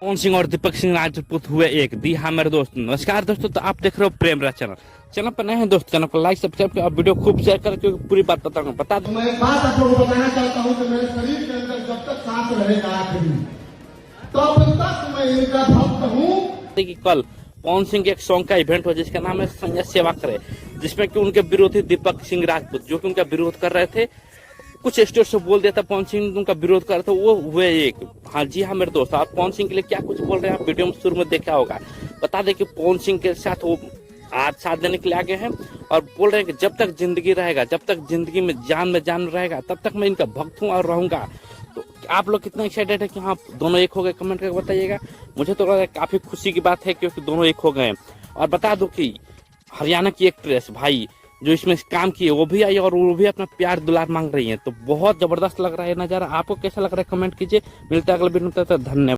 पवन सिंह और दीपक सिंह राजपूत हुए एक। दी हाँ मेरे दोस्त, नमस्कार दोस्तों। तो आप देख रहे हो प्रेम राज चैनल। चैनल पर नए हैं दोस्त, चैनल को लाइक सब्सक्राइब करें और वीडियो खूब शेयर करें, क्योंकि पूरी बात बताऊंगा। बता दो, मैं एक बात आप लोगों को बताना चाहता हूं कि मेरे शरीर के अंदर जब तक सांस रहेगा आखिरी, तब तक मैं इनका भक्त हूं। कि कल पवन सिंह के एक सॉन्ग का इवेंट हुआ जिसका नाम है संजय सेवा करे, जिसमें कि उनके विरोधी दीपक सिंह राजपूत, जो कि उनका विरोध कर रहे थे, कुछ स्टेट से बोल दिया था पवन सिंह उनका विरोध कर रहे थे, वो हुए एक। हाँ जी हाँ मेरे दोस्त, आप पवन सिंह के लिए क्या कुछ बोल रहे हैं आप वीडियो में शुरू में देखा होगा। बता दें कि पवन सिंह के साथ वो आज साथ देने के लिए आगे हैं और बोल रहे हैं कि जब तक जिंदगी रहेगा, जब तक जिंदगी में जान रहेगा, तब तक मैं इनका भक्त हूँ और रहूंगा। तो आप लोग कितना एक्साइटेड है कि हाँ दोनों एक हो गए, कमेंट करके बताइएगा। मुझे तो लग रहा है काफी खुशी की बात है क्योंकि दोनों एक हो गए। और बता दो कि हरियाणा की एक्ट्रेस भाई जो इसमें काम की है वो भी आई और वो भी अपना प्यार दुलार मांग रही है। तो बहुत जबरदस्त लग रहा है नजारा। आपको कैसा लग रहा है कमेंट कीजिए। मिलता है अगले वीडियो में, धन्यवाद।